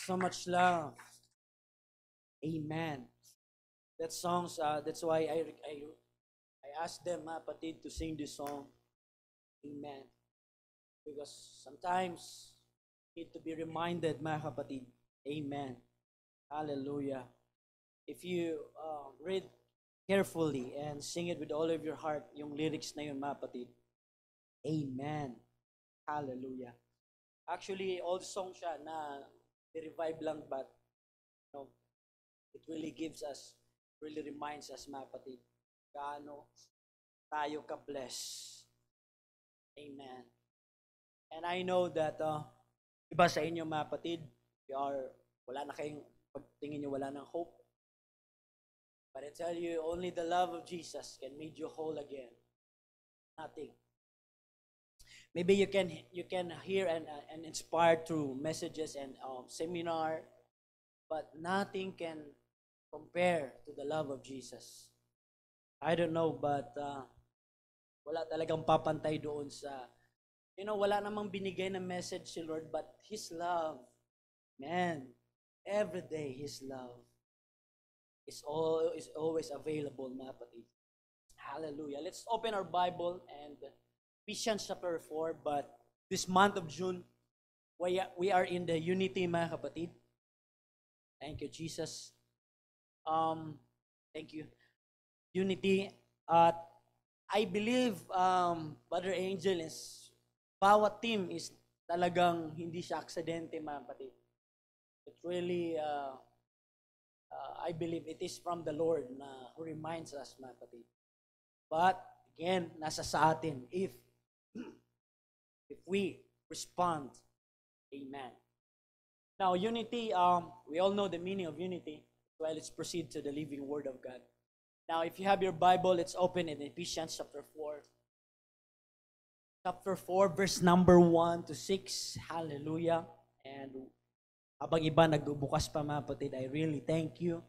So much love. Amen. That songs, that's why I asked them, kapatid, to sing this song. Amen. Because sometimes need to be reminded, mga kapatid. Amen. Hallelujah. If you read carefully and sing it with all of your heart, yung lyrics na yun, mga kapatid. Amen. Hallelujah. Actually, old song siya na revive lang, but you know, it really gives us, really reminds us, mga kapatid, gaano tayo ka-bless. Amen. And I know that iba sa inyo, mga kapatid, wala na kayong, pagtingin nyo, wala nang hope. But I tell you, only the love of Jesus can make you whole again. Nothing. Maybe you can hear and inspire through messages and seminar, but nothing can compare to the love of Jesus. I don't know, but wala talagang papantay doon sa, wala namang binigay na message si Lord, but His love, man, every day His love is always available, mga kapatid. Hallelujah. Let's open our Bible and Ephesians chapter 4, but this month of June, we are in the unity, mga kapatid. Thank you, Jesus. Thank you. Unity. I believe, Brother Angel, is bawat team is talagang hindi siya aksidente, mga kapatid. It really, I believe it is from the Lord na who reminds us, mga kapatid. But, again, nasa sa atin if we respond. Amen. Now, unity, we all know the meaning of unity. Well, let's proceed to the living word of God. Now, if you have your Bible, let's open in Ephesians chapter 4. Chapter 4, verse number 1 to 6. Hallelujah. And habang iba nagbubukas pa, mga kapatid, I really thank you,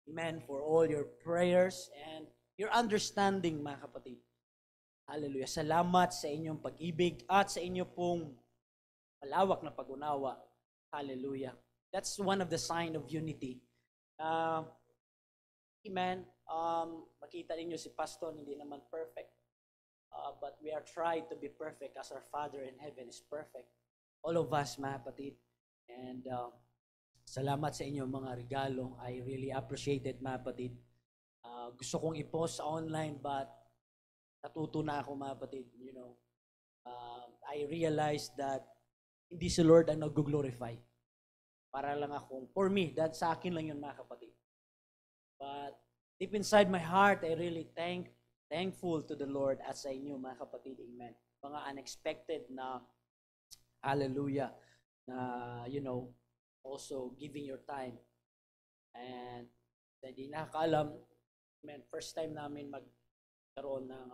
amen, for all your prayers and your understanding, mga kapatid. Hallelujah. Salamat sa inyong pag-ibig at sa inyo pong malawak na pag-unawa. Hallelujah. That's one of the sign of unity. Amen. Makita ninyo si Pastor, hindi naman perfect. But we are trying to be perfect as our Father in heaven is perfect. All of us, mga kapatid. And salamat sa inyong mga regalo. I really appreciate it, mga kapatid. Gusto kong i-post sa online, but natuto na ako, mga kapatid. I realized that hindi si Lord ang nag-glorify. Para lang akong, for me, that sa akin lang yun, mga kapatid. But deep inside my heart, I really thankful to the Lord at sa inyo, mga kapatid. Amen. Mga unexpected na, hallelujah, na, also giving your time. And hindi nakakaalam, amen, first time namin magkaroon ng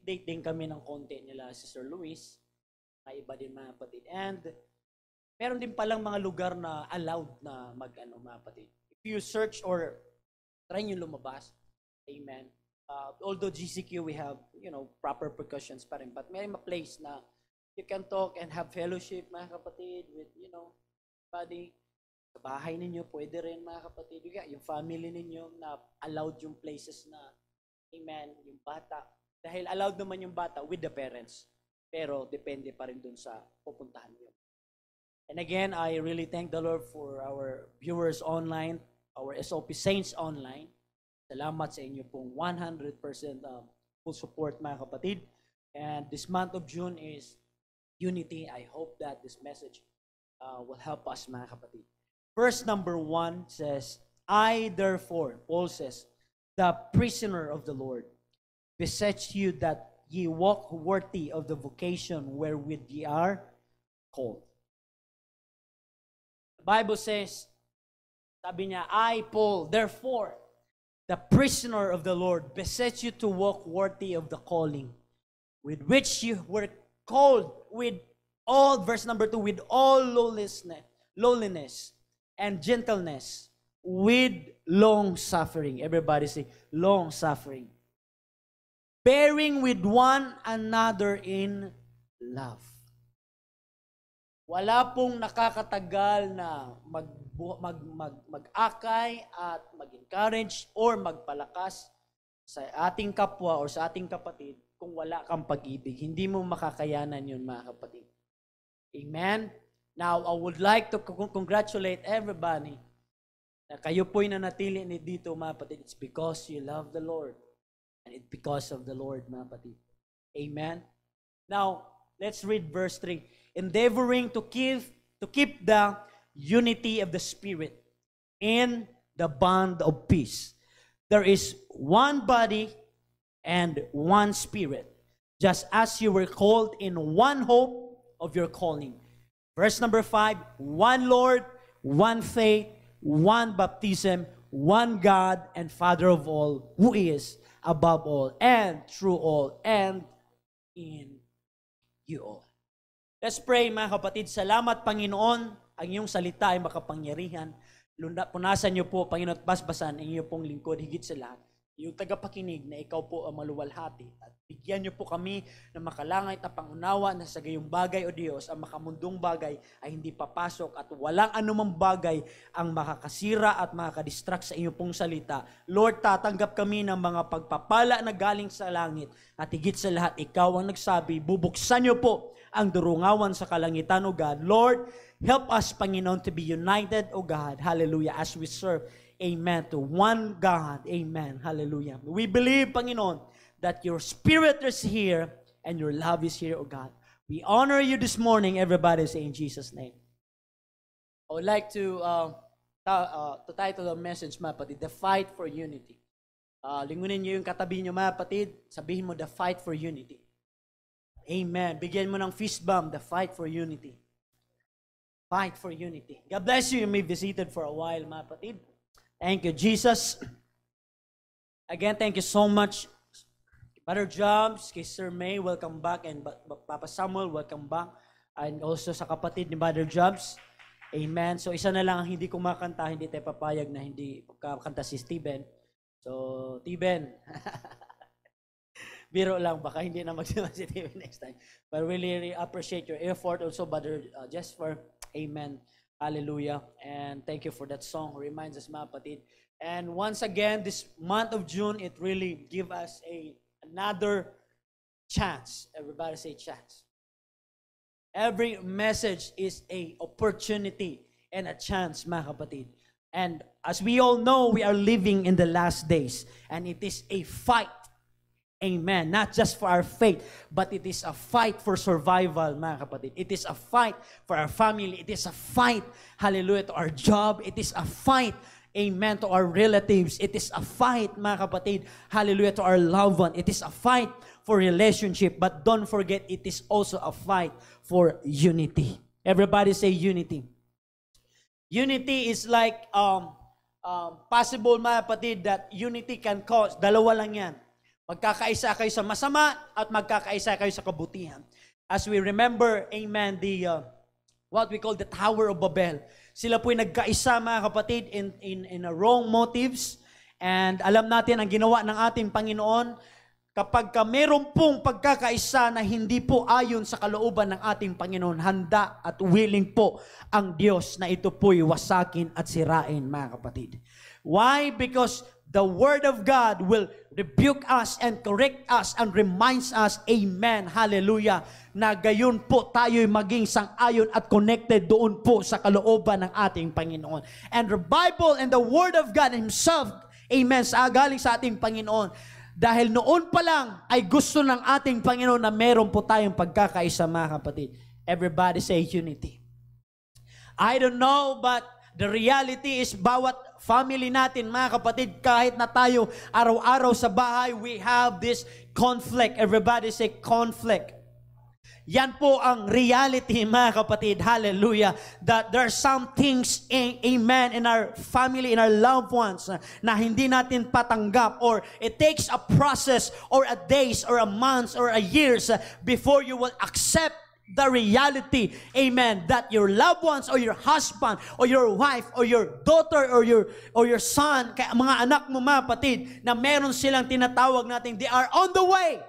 date din kami ng konti nila si Sir Luis, na iba din, mga kapatid. And meron din palang mga lugar na allowed na mga kapatid. If you search or try nyo lumabas, amen. Although GCQ, we have, proper precautions pa rin, but may place na you can talk and have fellowship, mga kapatid, with, buddy. Sa bahay ninyo, pwede rin, mga kapatid. Yung family ninyo na allowed yung places na, amen, yung bata. Dahil allowed naman yung bata with the parents. Pero depende pa rin dun sa pupuntahan nyo. And again, I really thank the Lord for our viewers online, our SOP Saints online. Salamat sa inyo pong 100% full support, mga kapatid. And this month of June is unity. I hope that this message will help us, mga kapatid. Verse number 1 says, I therefore, Paul says, the prisoner of the Lord, beseech you that ye walk worthy of the vocation wherewith ye are called. The Bible says, sabi niya, I, Paul, therefore, the prisoner of the Lord, beseech you to walk worthy of the calling with which you were called, with all, verse number 2, with all lowliness and gentleness, with long suffering. Everybody say, long suffering. Bearing with one another in love. Wala pong nakakatagal na mag-akay at mag-encourage or magpalakas sa ating kapwa or sa ating kapatid kung wala kang pag-ibig. Hindi mo makakayanan yun, mga kapatid. Amen? Now, I would like to congratulate everybody na kayo po'y nanatili dito, mga kapatid. It's because you love the Lord. And it's because of the Lord, mga kapatid. Amen? Now, let's read verse 3. Endeavoring to keep the unity of the Spirit in the bond of peace. There is one body and one Spirit, just as you were called in one hope of your calling. Verse number 5, one Lord, one faith, one baptism, one God and Father of all, who is above all and through all and in you all. Let's pray, mga kapatid. Salamat, Panginoon. Ang iyong salita ay makapangyarihan. Punasan niyo po, Panginoon, at basbasan ang iyong pong lingkod higit sa lahat. Yung tagapakinig na ikaw po ang maluwalhati. At bigyan niyo po kami ng makalangit na pangunawa na sa gayong bagay, O Diyos, ang makamundong bagay ay hindi papasok at walang anumang bagay ang makakasira at makakadistract sa iyong pong salita. Lord, tatanggap kami ng mga pagpapala na galing sa langit. At higit sa lahat, ikaw ang nagsabi, bubuksan niyo po ang durungawan sa kalangitan, O God. Lord, help us, Panginoon, to be united, O God. Hallelujah. As we serve, amen, to one God. Amen. Hallelujah. We believe, Panginoon, that your Spirit is here and your love is here, O God. We honor you this morning. Everybody say in Jesus' name. I would like to title the message, mga kapatid, The Fight for Unity. Lingunin niyo yung katabi niyo, mga kapatid. Sabihin mo, The Fight for Unity. Amen. Bigyan mo ng fist bump, the fight for unity. Fight for unity. God bless you. You may be seated for a while, mga kapatid. Thank you, Jesus. Again, thank you so much. Brother Jobs, kay Sir May, welcome back. And Papa Samuel, welcome back. And also sa kapatid ni Brother Jobs. Amen. So isa na lang ang hindi ko makanta, hindi tayo papayag na hindi kakanta si Steven. So, Steven. Biro lang, baka hindi na magsama si TV next time. But really appreciate your effort also, Brother Jesper. Amen. Hallelujah. And thank you for that song. Reminds us, mga kapatid. And once again, this month of June, it really give us another chance. Everybody say chance. Every message is a opportunity and a chance, mga kapatid. And as we all know, we are living in the last days. And it is a fight. Amen. Not just for our faith, but it is a fight for survival, mga kapatid. It is a fight for our family. It is a fight, hallelujah, to our job. It is a fight, amen, to our relatives. It is a fight, mga kapatid, hallelujah, to our loved one. It is a fight for relationship. But don't forget, it is also a fight for unity. Everybody say unity. Unity is like possible, mga kapatid, that unity can cause. Dalawa lang yan. Magkakaisa kayo sa masama at magkakaisa kayo sa kabutihan. As we remember, amen, what we call the Tower of Babel. Sila po'y nagkaisa, mga kapatid, in a wrong motives. And alam natin ang ginawa ng ating Panginoon, kapag meron pong pagkakaisa na hindi po ayon sa kalooban ng ating Panginoon, handa at willing po ang Diyos na ito po'y wasakin at sirain, mga kapatid. Why? Because the Word of God will rebuke us and correct us and reminds us, amen, hallelujah, na gayon po tayo'y maging sang-ayon at connected doon po sa kalooban ng ating Panginoon. And the Bible and the Word of God Himself, amen, galing sa ating Panginoon. Dahil noon pa lang ay gusto ng ating Panginoon na meron po tayong pagkakaisa, mga kapatid. Everybody say unity. I don't know, but the reality is bawat family natin, mga kapatid, kahit na tayo araw-araw sa bahay, we have this conflict. Everybody say conflict. Yan po ang reality, mga kapatid. Hallelujah. That there are some things, amen, in our family, in our loved ones, na hindi natin patanggap, or it takes a process or a days or a months or a years before you will accept the reality, amen, that your loved ones or your husband or your wife or your daughter or your son, mga anak mo, mga kapatid, na meron silang tinatawag natin, they are on the way.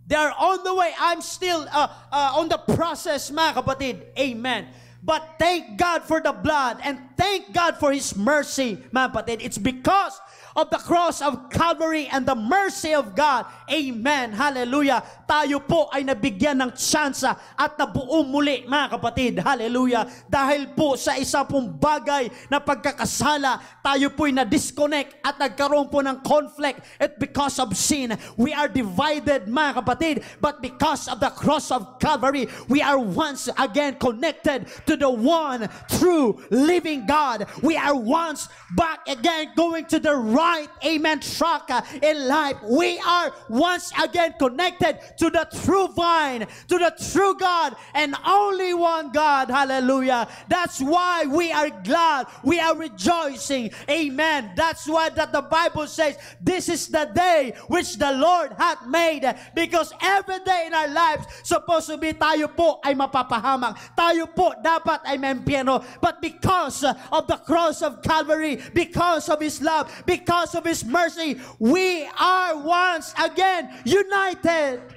They are on the way. I'm still on the process, mga kapatid. Amen. But thank God for the blood and thank God for His mercy, mga kapatid. It's because of the cross of Calvary and the mercy of God. Amen. Hallelujah. Tayo po ay nabigyan ng tsansa at nabuo muli, mga kapatid. Hallelujah. Dahil po sa isa pong bagay na pagkakasala, tayo po'y na-disconnect at nagkaroon po ng conflict. At because of sin, we are divided, mga kapatid. But because of the cross of Calvary, we are once again connected to the one true living God. We are once back again going to the right, amen, track in life. We are once again connected to the true vine, to the true God, and only one God. Hallelujah. That's why we are glad. We are rejoicing. Amen. That's why that the Bible says, this is the day which the Lord hath made. Because every day in our lives, supposed to be tayo po ay mapapahamak. Tayo po dapat ay may impyerno. But because of the cross of Calvary, because of His love, because of His mercy, we are once again united.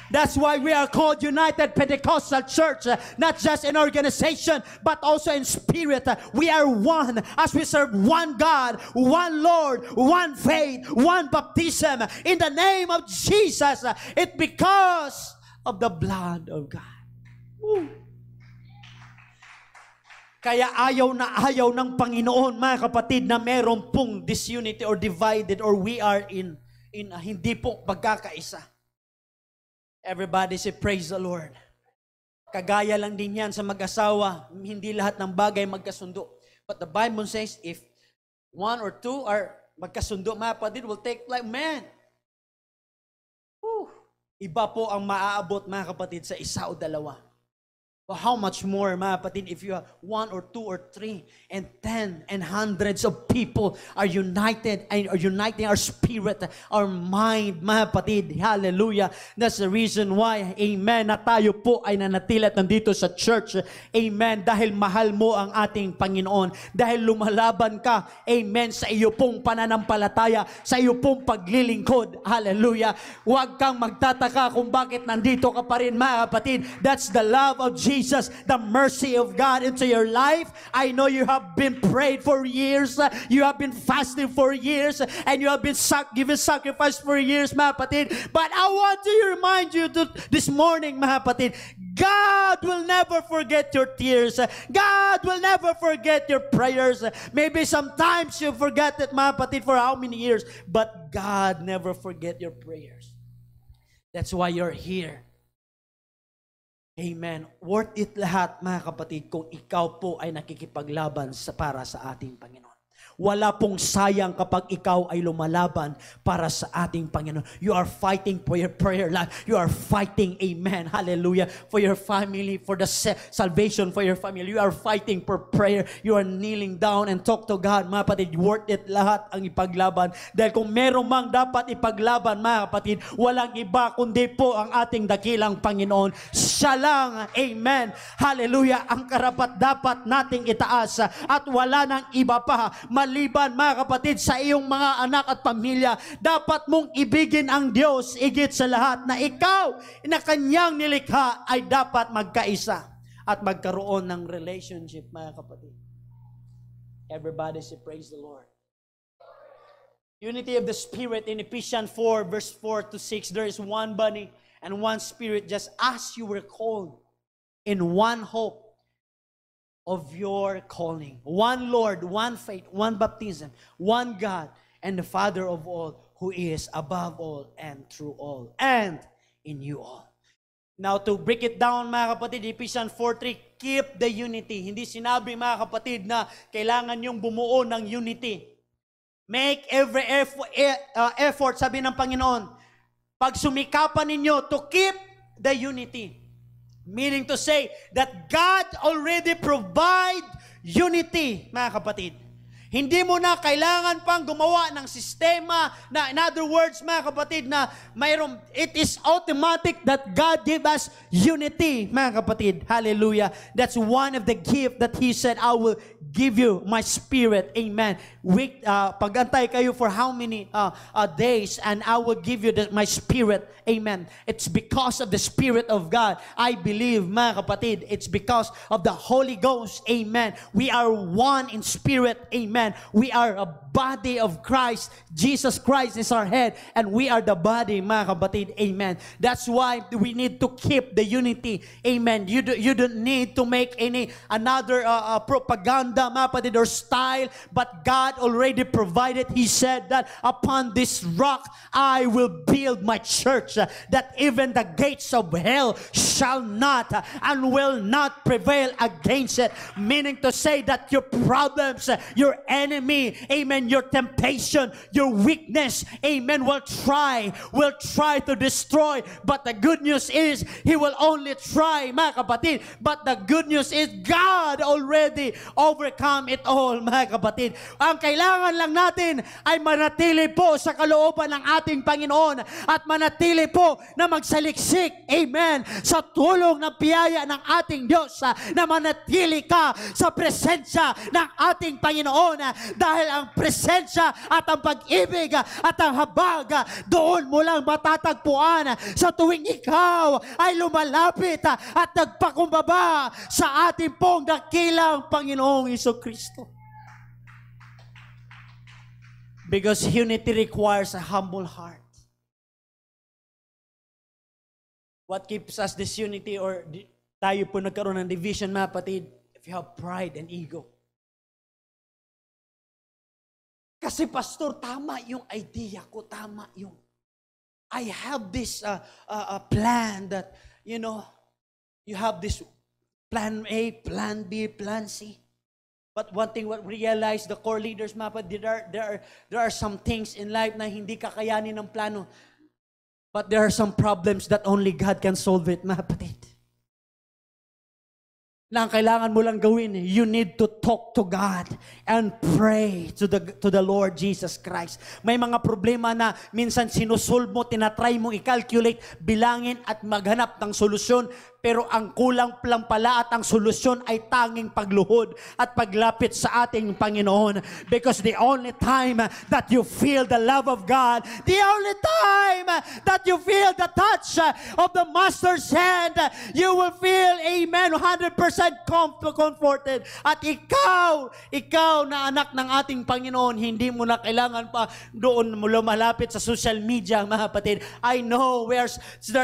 That's why we are called United Pentecostal Church, not just in organization, but also in spirit. We are one as we serve one God, one Lord, one faith, one baptism. In the name of Jesus, it's because of the blood of God. Woo. Kaya ayaw na ayaw ng Panginoon, mga kapatid, na meron pong disunity or divided or we are in hindi po pagkakaisa. Everybody say, praise the Lord. Kagaya lang din yan sa mag-asawa. Hindi lahat ng bagay magkasundo. But the Bible says, if one or two are magkasundo, mga kapatid, will take like man. Whew. Iba po ang maaabot, mga kapatid, sa isa o dalawa. But how much more, mga kapatid, if you have one or two or three and 10 and hundreds of people are united and are uniting our spirit, our mind, mga kapatid. Hallelujah. That's the reason why, amen, na tayo po ay nanatili at nandito sa church. Amen. Dahil mahal mo ang ating Panginoon. Dahil lumalaban ka, amen, sa iyo pong pananampalataya, sa iyo pong paglilingkod. Hallelujah. Huwag kang magtataka kung bakit nandito ka pa rin, mga kapatid. That's the love of Jesus. The mercy of God into your life. I know you have been prayed for years, you have been fasting for years, and you have been giving sacrifice for years, mga kapatid. But I want to remind you this morning, mga kapatid, God will never forget your tears. God will never forget your prayers. Maybe sometimes you forget it, mga kapatid, for how many years, but God never forget your prayers. That's why you're here. Amen. Worth it lahat, mga kapatid, kung ikaw po ay nakikipaglaban para sa ating Panginoon. Wala pong sayang kapag ikaw ay lumalaban para sa ating Panginoon. You are fighting for your prayer life. You are fighting, amen, hallelujah, for your family, for the salvation for your family. You are fighting for prayer. You are kneeling down and talk to God, mga kapatid. Worth it lahat ang ipaglaban. Dahil kung meron mang dapat ipaglaban, mga kapatid, walang iba kundi po ang ating dakilang Panginoon. Siya lang, amen, hallelujah, ang karapat dapat nating itaas at wala nang iba pa maliban, mga kapatid, sa iyong mga anak at pamilya. Dapat mong ibigin ang Diyos higit sa lahat, na ikaw na Kanyang nilikha ay dapat magkaisa at magkaroon ng relationship, mga kapatid. Everybody say praise the Lord. Unity of the Spirit in Ephesians 4 verse 4 to 6. There is one body and one Spirit, just as you were called in one hope of your calling. One Lord, one faith, one baptism, one God, and the Father of all, who is above all and through all, and in you all. Now, to break it down, mga kapatid, Ephesians 4:3, keep the unity. Hindi sinabi, mga kapatid, na kailangan yung bumuo ng unity. Make every effort, sabi ng Panginoon, pagsumikapan ninyo to keep the unity. Meaning to say that God already provide unity, mga kapatid. Hindi mo na kailangan pang gumawa ng sistema na, in other words, mga kapatid, na it is automatic that God gave us unity, mga kapatid. Hallelujah. That's one of the gift that He said, I will give you my Spirit. Amen. Pagantay kayo for how many days, and I will give you my Spirit. Amen. It's because of the Spirit of God. I believe, mga kapatid, it's because of the Holy Ghost. Amen. We are one in spirit. Amen. We are a body of Christ. Jesus Christ is our head, and we are the body, mga kapatid. Amen. That's why we need to keep the unity. Amen. You don't need to make another propaganda, mga kapatid, or style, but God already provided. He said that upon this rock I will build my church, that even the gates of hell shall not and will not prevail against it. Meaning to say that your problems, your enemy, amen, your temptation, your weakness, amen, will try to destroy. But the good news is, he will only try, mga kapatid. But the good news is, God already overcome it all, mga kapatid. Ang kailangan lang natin ay manatili po sa kalooban ng ating Panginoon at manatili po na magsaliksik, amen, sa tulong ng biyaya ng ating Diyos, na manatili ka sa presensya ng ating Panginoon, dahil ang presensya at ang pag-ibig at ang habag doon mo lang matatagpuan sa tuwing ikaw ay lumalapit at nagpakumbaba sa ating pong dakilang Panginoong Jesucristo. Because unity requires a humble heart. What keeps us this unity, or tayo po nagkaroon ng division, mga kapatid, if you have pride and ego. Kasi pastor, tama yung idea ko, tama yung I have this plan that, you have this plan A, plan B, plan C. But one thing what realize the core leaders, mga kapatid, there are some things in life na hindi kakayanin ng plano. But there are some problems that only God can solve it, mga kapatid. Na ang kailangan mo lang gawin, you need to talk to God and pray to the Lord Jesus Christ. May mga problema na minsan sinusolve mo, tinatry mo i-calculate, bilangin at maghanap ng solusyon. Pero ang kulang lang pala at ang solusyon ay tanging pagluhod at paglapit sa ating Panginoon. Because the only time that you feel the love of God, the only time that you feel the touch of the Master's hand, you will feel, amen, 100% comforted. At ikaw na anak ng ating Panginoon, hindi mo na kailangan pa doon mo lumalapit sa social media, mga kapatid. I know there's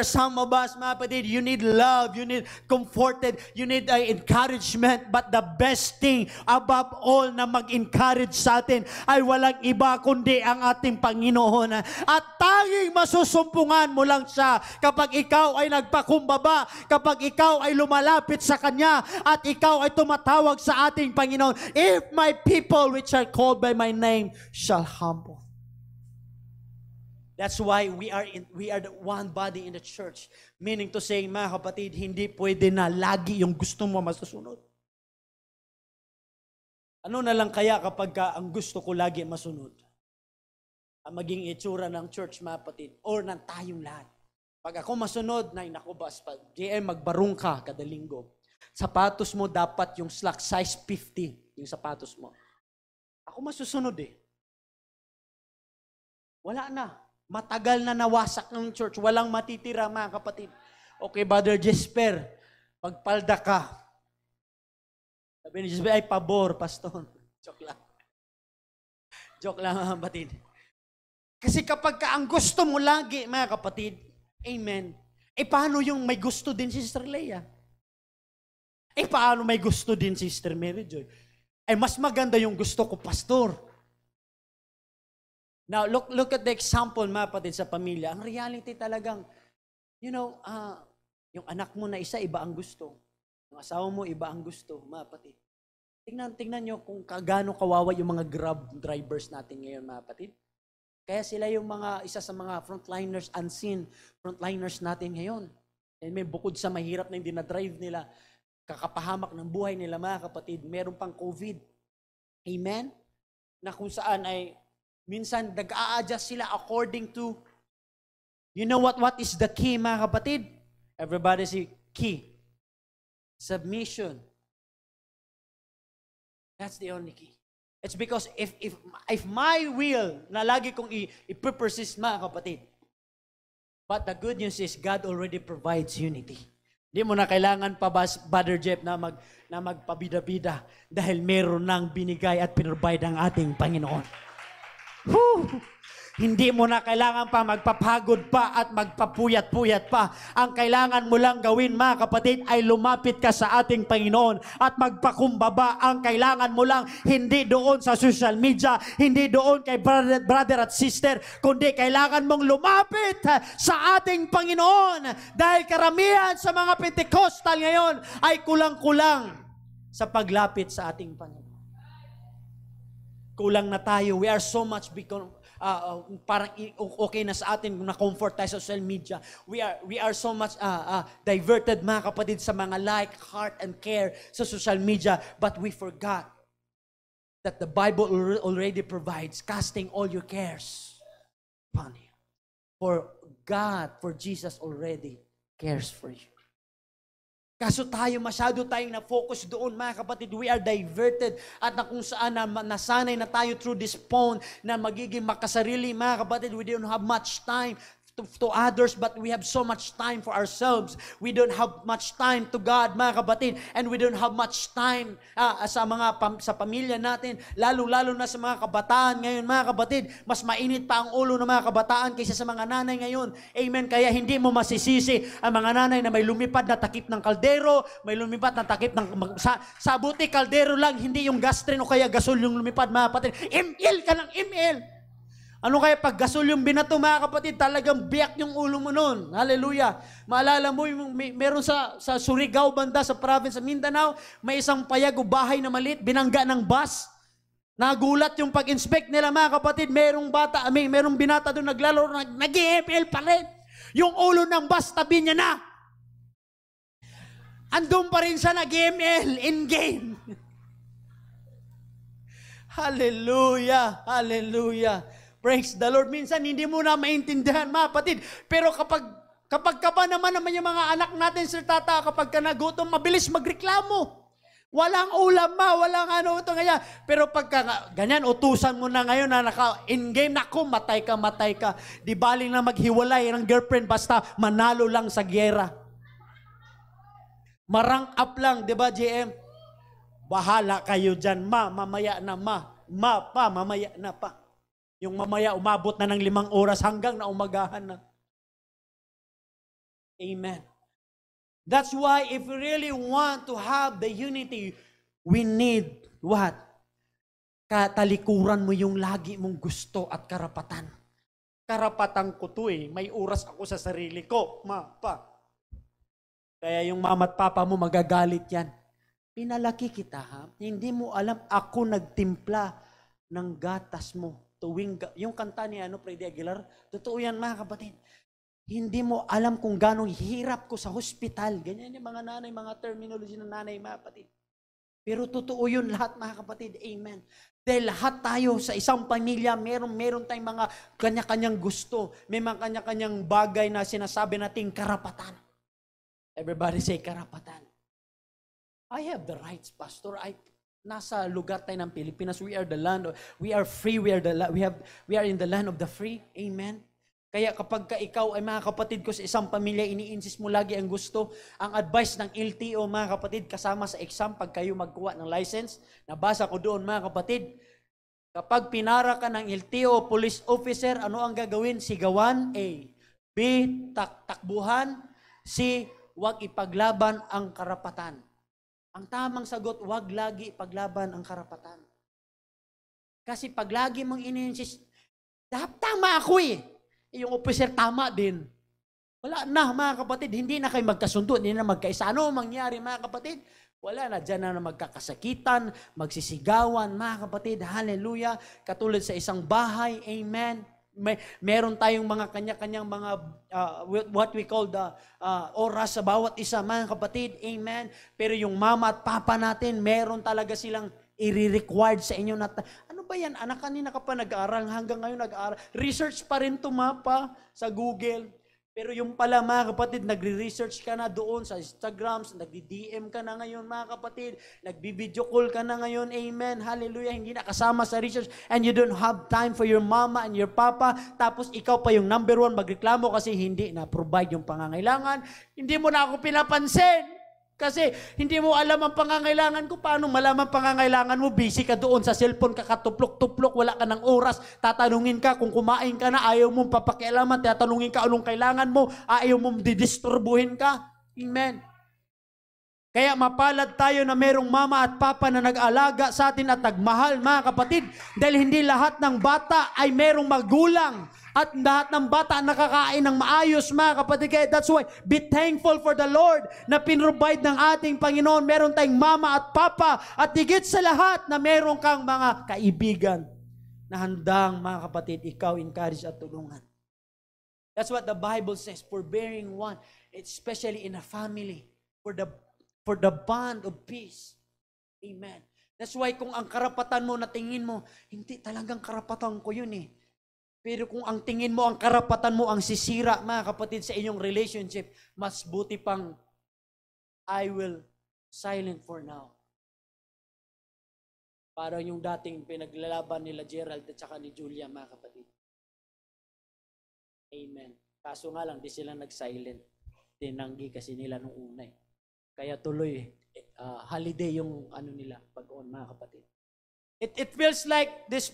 some of us, mga kapatid, you need love. You need comforted, you need encouragement, but the best thing above all na mag-encourage sa atin ay walang iba kundi ang ating Panginoon. At tanging masusumpungan mo lang siya kapag ikaw ay nagpakumbaba, kapag ikaw ay lumalapit sa Kanya, at ikaw ay tumatawag sa ating Panginoon, if my people which are called by my name shall humble. That's why we are the one body in the church. Meaning to say, mga kapatid, hindi pwede na lagi yung gusto mo masusunod. Ano na lang kaya kapag ang gusto ko lagi masunod? Ang maging itsura ng church, mga kapatid, or ng tayong lahat. Pag ako masunod, naku bas, pag JM magbarong ka kada linggo, sapatos mo dapat yung slack size 50, yung sapatos mo. Ako masusunod eh. Wala na. Matagal na nawasak ng church. Walang matitira, mga kapatid. Okay, Brother Jesper, pagpalda ka. Sabi ni Jesper, ay pabor, pastor. Joke lang. Joke lang, mga kapatid. Kasi kapag ang gusto mo lagi, mga kapatid, amen, paano yung may gusto din si Sister Leia? Paano may gusto din si Sister Mary Joy? Mas maganda yung gusto ko, pastor. Now, look at the example, mga kapatid, sa pamilya. Ang reality talagang, yung anak mo na isa, iba ang gusto. Yung asawa mo, iba ang gusto, mga kapatid. Tingnan nyo kung gaano kawawa yung mga Grab drivers natin ngayon, mga kapatid. Kaya sila yung isa sa mga frontliners, unseen frontliners natin ngayon. And may bukod sa mahirap na yung dinadrive nila, kakapahamak ng buhay nila, mga kapatid, meron pang COVID. Amen? na kung saan ay minsan nag-a-adjust sila according to, you know what is the key, mga kapatid? Everybody say key. Submission. That's the only key. It's because if my will na lagi kong i-persist, mga kapatid, but the good news is God already provides unity. Hindi mo na kailangan pa, Brother Jeff, na magpabida-bida dahil meron nang binigay at pinrovide ang ating Panginoon. Whew! Hindi mo na kailangan pa magpapagod pa at magpapuyat-puyat pa. Ang kailangan mo lang gawin, mga kapatid, ay lumapit ka sa ating Panginoon at magpakumbaba. Ang kailangan mo lang, hindi doon sa social media, hindi doon kay brother at sister, kundi kailangan mong lumapit sa ating Panginoon. Dahil karamihan sa mga Pentecostal ngayon ay kulang-kulang sa paglapit sa ating Panginoon. Kulang na tayo. We are so much parang okay na sa atin na comfort tayo sa social media. We are so much diverted, mga kapatid, sa mga like, heart, and care sa social media, but we forgot that the Bible already provides casting all your cares upon Him. For God, for Jesus already cares for you. Kaso masyado tayong na-focus doon, mga kapatid. We are diverted at na kung saan nasanay na tayo through this phone na magiging makasarili, mga kapatid. We don't have much time to others, but we have so much time for ourselves. We don't have much time to God, mga kapatid, and we don't have much time sa pamilya natin, lalo-lalo na sa mga kabataan ngayon, mga kapatid. Mas mainit pa ang ulo ng mga kabataan kaysa sa mga nanay ngayon. Amen. Kaya hindi mo masisisi ang mga nanay na may lumipad na takip ng kaldero, may lumipad na takip ng sa buti kaldero lang, hindi yung gastrin o kaya gasol yung lumipad, mga kapatid. ML ka ng ML. Ano kaya pag gasol yung binato, mga kapatid, talagang biyak yung ulo mo nun. Hallelujah. Maalala mo, meron sa Surigao banda, sa province sa Mindanao, may isang payag o bahay na maliit, binangga ng bus. Nagulat yung pag-inspect nila, mga kapatid, merong binata doon naglalaro, nag-EML pa rin. Yung ulo ng bus, tabi niya na. Andun pa rin siya nag-EML in-game. Hallelujah. Hallelujah. Praise the Lord. Minsan hindi mo na maintindihan, mga kapatid. Pero kapag ka ba naman yung mga anak natin, Sir Tata, kapag ka nagutom, mabilis magreklamo. Walang ulam, walang ito ngayon. Pero pagka ganyan, utusan mo na ngayon na in-game, naku, matay ka. Di baling na maghiwalay ng girlfriend, basta manalo lang sa gyera. Marang up lang, di ba, JM? Bahala kayo dyan, mamaya na mamaya na pa. Yung mamaya umabot na ng 5 oras hanggang na umagahan na. Amen. That's why if we really want to have the unity, we need what? Katalikuran mo yung lagi mong gusto at karapatan. Karapatan ko to may oras ako sa sarili ko, Kaya yung mama at papa mo magagalit yan. Pinalaki kita, ha? Hindi mo alam, ako nagtimpla ng gatas mo. Yung kanta ni Freddy Aguilar, totoo yan, mga kapatid. Hindi mo alam kung gano'ng hirap ko sa hospital. Ganyan yung mga nanay, mga terminology ng nanay, mga kapatid. Pero totoo yun lahat, mga kapatid. Amen. Dahil lahat tayo sa isang pamilya, meron tayong mga kanya-kanyang gusto. May mga kanya-kanyang bagay na sinasabi nating karapatan. Everybody say karapatan. I have the rights, Pastor. Nasa lugar tayo ng Pilipinas, we are the land, we are free, we are in the land of the free. Amen. Kaya kapag ikaw ay, mga kapatid ko, sa isang pamilya, ini-insist mo lagi ang gusto, ang advice ng LTO, mga kapatid, kasama sa exam, pag kayo magkuha ng license, nabasa ko doon, mga kapatid, kapag pinara ka ng LTO, police officer, ano ang gagawin? Sigawan, A. B. Takbuhan. C. Huwag ipaglaban ang karapatan. Ang tamang sagot, wag lagi paglaban ang karapatan. Kasi pag lagi mong ini-insist, tama ako yung officer tama din. Wala na, mga kapatid, hindi na kayo magkasundo, hindi na magkaisa. Ano mangyari, mga kapatid? Wala na, dyan na magkakasakitan, magsisigawan, mga kapatid, hallelujah. Katulad sa isang bahay, amen. Meron tayong mga kanya-kanyang mga what we call the oras sa bawat isa, mga kapatid, amen. Pero yung mama at papa natin, meron talaga silang i-required sa inyo na, ano Ano ba yan? Anak, kanina ka pa nag-aaral, hanggang ngayon nag-aaral. Research pa rin tumapa sa Google. Pero yung pala mga kapatid, nagre-research ka na doon sa Instagram, nagdi-DM ka na ngayon mga kapatid, nagbi-video call ka na ngayon, amen, hallelujah, hindi na kasama sa research, and you don't have time for your mama and your papa, tapos ikaw pa yung number 1 magreklamo kasi hindi na-provide yung pangangailangan, hindi mo na ako pinapansin. Kasi hindi mo alam ang pangangailangan ko. Paano malaman pangangailangan mo? Busy ka doon sa cellphone, kakatuplok-tuplok, wala ka ng oras. Tatanungin ka kung kumain ka na, ayaw mong papakialaman. Tatanungin ka anong kailangan mo, ayaw mong didisturbuhin ka. Amen. Kaya mapalad tayo na merong mama at papa na nag-alaga sa atin at nagmahal, mga kapatid. Dahil hindi lahat ng bata ay merong magulang. At lahat ng bata nakakain ng maayos, mga kapatid. Kaya that's why, be thankful for the Lord na pinrovide ng ating Panginoon. Meron tayong mama at papa. At higit sa lahat na meron kang mga kaibigan na handang, mga kapatid, ikaw encourage at tulungan. That's what the Bible says, forbearing one, especially in a family, for the bond of peace. Amen. That's why kung ang karapatan mo na tingin mo, hindi talagang karapatan ko yun eh. Pero kung ang tingin mo, ang karapatan mo ang sisira, mga kapatid, sa inyong relationship, mas buti pang, I will silent for now. Parang yung dating pinaglalaban nila Gerald at saka ni Julia, mga kapatid. Amen. Kaso nga lang, di sila nag-silent. Tinanggi kasi nila nung una eh. Kaya tuloy, holiday yung ano nila, pag-on, mga kapatid. It feels like this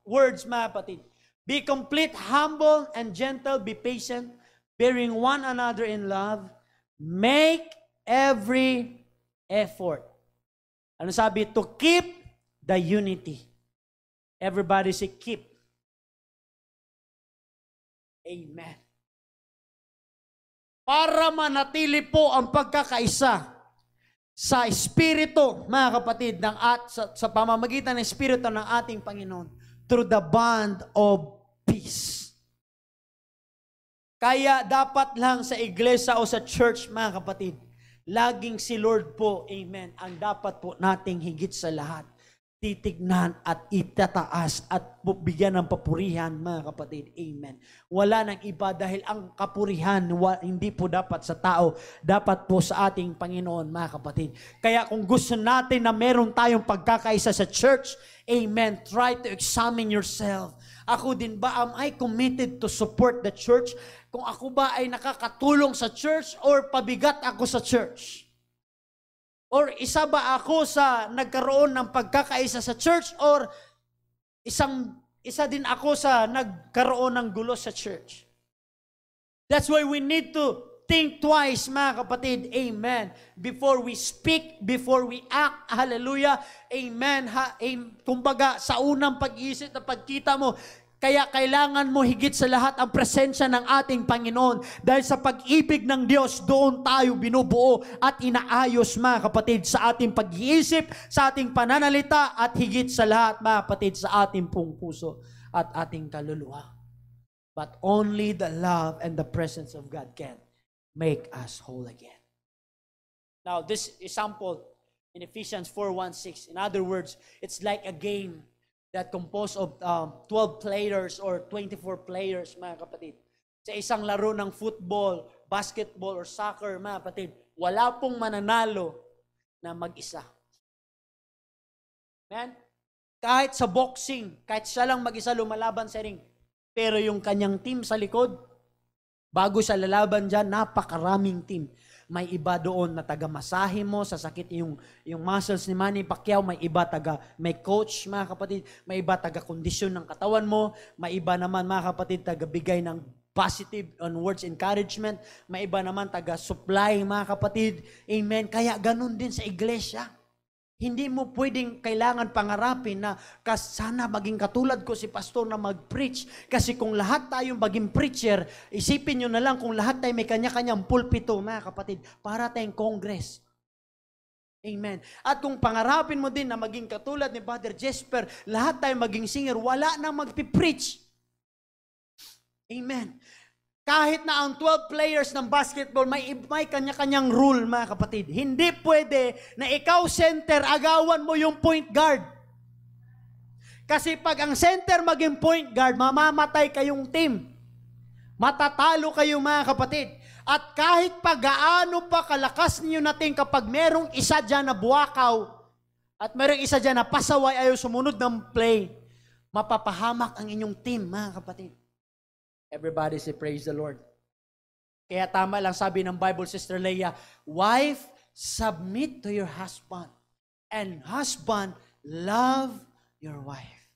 words, mga kapatid. Be complete, humble, and gentle. Be patient, bearing one another in love. Make every effort. Ano sabi? To keep the unity. Everybody say keep. Amen. Para manatili po ang pagkakaisa sa Espiritu, mga kapatid, sa pamamagitan ng Espiritu ng ating Panginoon, through the bond of peace. Kaya dapat lang sa iglesia o sa church, mga kapatid, laging si Lord po, amen, ang dapat po nating higit sa lahat titignan at itataas at bigyan ng papurihan, mga kapatid. Amen. Wala nang iba dahil ang kapurihan hindi po dapat sa tao, dapat po sa ating Panginoon, mga kapatid. Kaya kung gusto natin na meron tayong pagkakaisa sa church, amen, try to examine yourself. Ako din ba, am I committed to support the church? Kung ako ba ay nakakatulong sa church or pabigat ako sa church? Or isa ba ako sa nagkaroon ng pagkakaisa sa church or isa din ako sa nagkaroon ng gulo sa church? That's why we need to think twice, mga kapatid. Amen. Before we speak, before we act. Hallelujah. Amen. Kumbaga, sa unang pag-iisip na pagkita mo, kaya kailangan mo higit sa lahat ang presensya ng ating Panginoon. Dahil sa pag-ibig ng Diyos, doon tayo binubuo at inaayos, mga kapatid, sa ating pag-iisip, sa ating pananalita, at higit sa lahat, mga kapatid, sa ating pong puso at ating kaluluwa. But only the love and the presence of God can make us whole again. Now, this example in Ephesians 4:1-6, in other words, it's like a game that composed of 12 players or 24 players, mga kapatid. Sa isang laro ng football, basketball, or soccer, mga kapatid, wala pong mananalo na mag-isa. Amen? Kahit sa boxing, kahit siya lang mag-isa lumalaban sa ring, pero yung kanyang team sa likod, bago siya lalaban dyan, napakaraming team. May iba doon na taga-masahe mo, sasakit yung muscles ni Manny Pacquiao, may iba may coach, mga kapatid, may iba taga-kondisyon ng katawan mo, may iba naman, mga kapatid, taga-bigay ng positive on words encouragement, may iba naman taga-supply, mga kapatid. Amen. Kaya ganun din sa iglesia. Hindi mo pwedeng kailangan pangarapin na sana maging katulad ko si pastor na mag-preach. Kasi kung lahat tayong maging preacher, isipin nyo na lang kung lahat tayo may kanya-kanyang pulpito, mga kapatid, para tayong congress. Amen. At kung pangarapin mo din na maging katulad ni Brother Jesper, lahat tayo maging singer, wala nang magpipreach. Amen. Kahit na ang 12 players ng basketball, may kanya-kanyang rule, mga kapatid. Hindi pwede na ikaw center, agawan mo yung point guard. Kasi pag ang center maging point guard, mamamatay kayong team. Matatalo kayo mga kapatid. At kahit pa gaano pa kalakas niyo natin kapag merong isa dyan na buwakaw at merong isa dyan na pasaway ayaw sumunod ng play, mapapahamak ang inyong team mga kapatid. Everybody say praise the Lord. Kaya tama lang sabi ng Bible, Sister Leia, wife, submit to your husband. And husband, love your wife.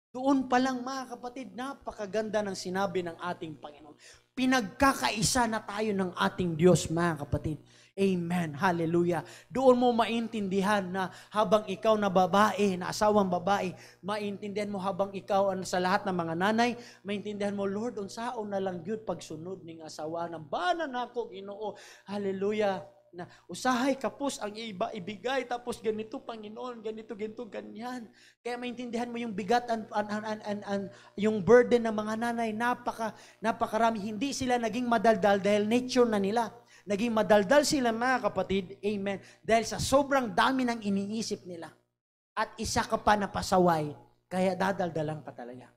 Doon pa lang mga kapatid, napakaganda ng sinabi ng ating Panginoon. Pinagkakaisa na tayo ng ating Diyos mga kapatid. Amen. Hallelujah. Doon mo maintindihan na habang ikaw na babae, na asawang babae, maintindihan mo habang ikaw sa lahat ng mga nanay, maintindihan mo, Lord, unsaon na lang yun pagsunod ng asawa ng banan ako, Ginoo. Hallelujah. Na usahay kapos ang iba ibigay tapos ganito Panginoon, ganito ganyan. Kaya maintindihan mo yung bigat yung burden ng mga nanay, napakarami. Hindi sila naging madaldal dahil nature na nila. Naging madaldal sila mga kapatid, amen, dahil sa sobrang dami ng iniisip nila. At isa ka pa na pasaway, kaya dadaldalan ka talaga.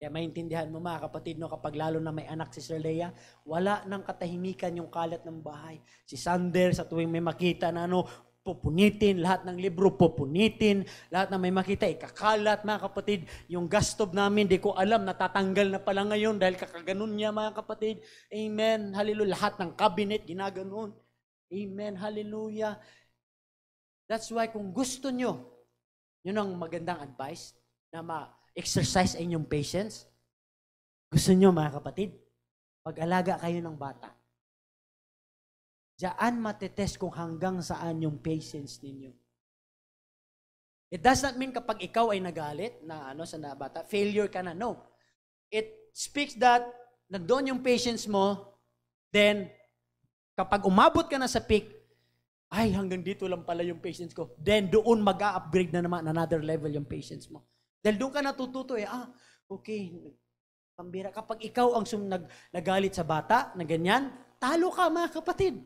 Kaya maintindihan mo mga kapatid, no, kapag lalo na may anak si Sir Leia, wala nang katahimikan yung kalat ng bahay. Si Sander, sa tuwing may makita na pupunitin, lahat ng libro pupunitin, lahat na may makita, ikakalat mga kapatid. Yung gas stove namin, di ko alam, natatanggal na pala ngayon dahil kakaganon niya mga kapatid. Amen, hallelujah. Lahat ng cabinet, ginaganon. Amen, hallelujah. That's why kung gusto nyo, yun ang magandang advice, na exercise ay inyong patience. Gusto nyo mga kapatid, pag-alaga kayo ng bata. Diyan matetest kung hanggang saan yung patience ninyo. It does not mean kapag ikaw ay nagalit na sa bata, failure ka na. No. It speaks that nandoon yung patience mo, then kapag umabot ka na sa peak, ay hanggang dito lang pala yung patience ko. Then doon mag-a-upgrade na naman another level yung patience mo. Dahil doon ka natututo okay, pambira. Kapag ikaw ang nagalit sa bata, na ganyan, talo ka mga kapatid.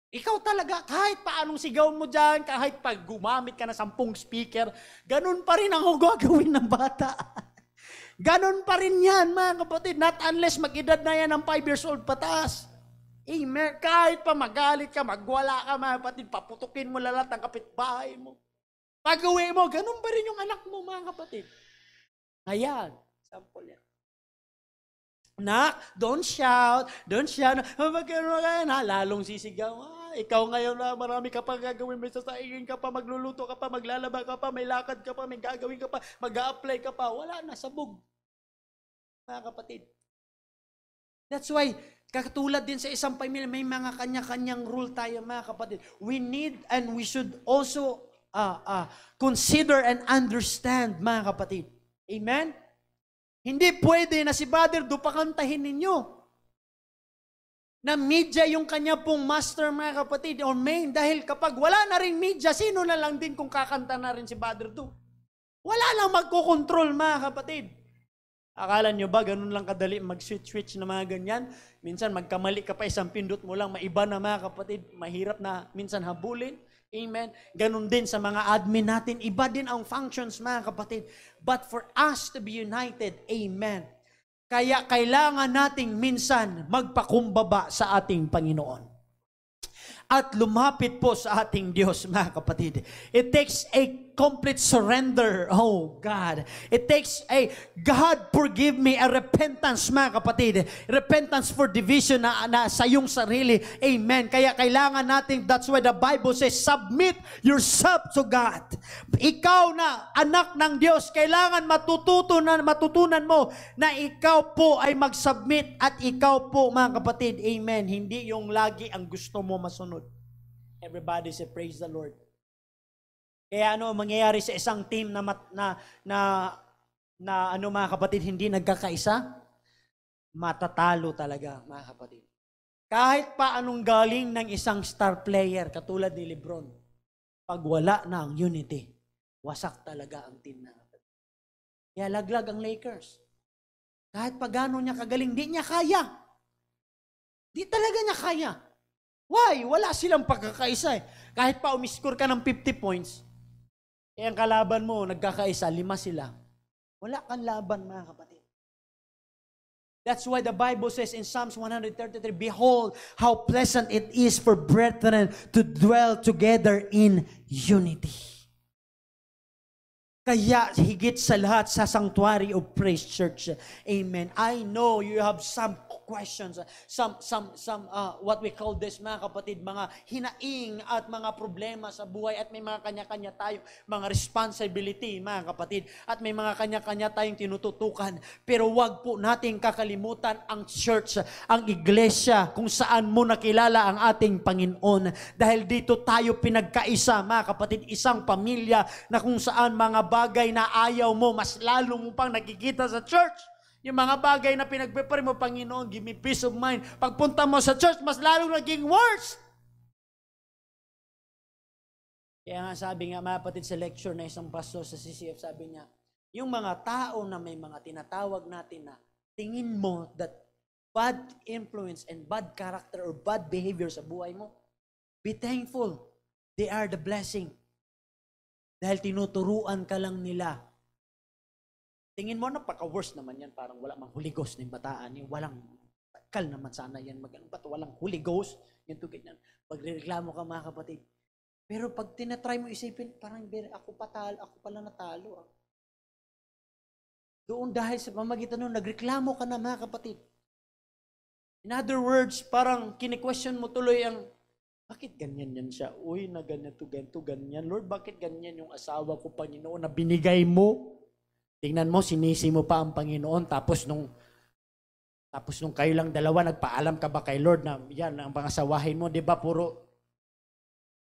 Ikaw talaga, kahit paanong sigaw mo dyan, kahit pag gumamit ka na 10 speaker, ganun pa rin ang gagawin ng bata. Ganun pa rin yan mga kapatid, not unless mag-edad na yan ng 5 years old pataas. Amen. Kahit pa magalit ka, magwala ka mga kapatid, paputukin mo lahat ng kapitbahay mo. Pag-uwi mo, ganun pa rin yung anak mo, mga kapatid. Ayan, sample yan. Nak, don't shout. Lalong sisigaw. Ikaw ngayon na marami ka pa gagawin, may sasaingin ka pa, magluluto ka pa, maglalaba ka pa, may lakad ka pa, may gagawin ka pa, mag-a-apply ka pa. Wala na, sabog. Mga kapatid. That's why, katulad din sa isang pamilya, may mga kanya-kanyang rule tayo, mga kapatid. We need and we should also consider and understand, mga kapatid. Amen? Hindi pwede na si Brother Do pakantahin ninyo. Na media yung kanya pong master, mga kapatid, or main. Dahil kapag wala na rin media, sino na lang din kung kakanta na rin si Brother Do? Wala lang magkocontrol, mga kapatid. Akala nyo ba, ganun lang kadali mag-switch na mga ganyan? Minsan magkamali ka pa, isang pindot mo lang, maiba na mga kapatid. Mahirap na minsan habulin. Amen. Ganun din sa mga admin natin. Iba din ang functions, mga kapatid. But for us to be united, amen. Kaya kailangan nating minsan magpakumbaba sa ating Panginoon. At lumapit po sa ating Diyos, mga kapatid. It takes a complete surrender. Oh, God. It takes a, God, forgive me, a repentance, mga kapatid. Repentance for division na sa iyong sarili. Amen. Kaya kailangan natin, that's why the Bible says, submit yourself to God. Ikaw na, anak ng Diyos, kailangan matutunan mo na ikaw po ay mag-submit at ikaw po, mga kapatid, amen. Hindi yung lagi ang gusto mo masunod. Everybody say, praise the Lord. Kaya mangyayari sa isang team na mga kapatid, hindi nagkakaisa? Matatalo talaga, mga kapatid. Kahit pa anong galing ng isang star player, katulad ni Lebron, pag wala na ang unity, wasak talaga ang team na. Kaya laglag ang Lakers. Kahit pa gano'n niya kagaling, di niya kaya. Di talaga niya kaya. Why? Wala silang pagkakaisa eh. Kahit pa umiscore ka ng 50 points, Eh, ang kalaban mo, nagkakaisa, 5 sila. Wala kang laban, mga kapatid. That's why the Bible says in Psalms 133, behold, how pleasant it is for brethren to dwell together in unity. Kaya higit sa lahat sa Sanctuary of Praise Church. Amen. I know you have some questions, some what we call this, mga kapatid, mga hinaing at mga problema sa buhay, at may mga kanya-kanya tayong mga responsibility, mga kapatid, at may mga kanya-kanya tayong tinututukan. Pero wag po nating kakalimutan ang church, ang iglesia, kung saan mo nakilala ang ating Panginoon. Dahil dito tayo pinagkaisa, mga kapatid, isang pamilya na kung saan mga bagay na ayaw mo, mas lalo mo pang nakikita sa church. Yung mga bagay na pinagpipray mo, Panginoon, give me peace of mind. Pagpunta mo sa church, mas lalong naging worse. Kaya nga sabi nga, mga kapatid, sa lecture na isang pastor sa CCF, sabi niya, yung mga tao na may mga tinatawag natin na tingin mo that bad influence and bad character or bad behavior sa buhay mo, be thankful. They are the blessing. Dahil tinuturuan ka lang nila. Tingin mo, napaka-worst naman yan. Parang wala mang Holy Ghost na yung bataan. Yung walang, kal naman sana yan. Ba't walang Holy Ghost? Yan to ganyan. Pagreklamo ka, mga kapatid. Pero pag tinatry mo isipin, parang ako pala natalo. Doon dahil sa pamagitan nun, nagreklamo ka na, mga kapatid. In other words, parang kine-question mo tuloy ang, bakit ganyan yan siya? Uy, na ganyan to, ganyan. Lord, bakit ganyan yung asawa ko, Panginoon, na binigay mo? Tingnan mo, sinisi mo pa ang Panginoon, tapos nung kayo lang dalawa, nagpaalam ka ba kay Lord na yan, ang pangasawahin mo, di ba, puro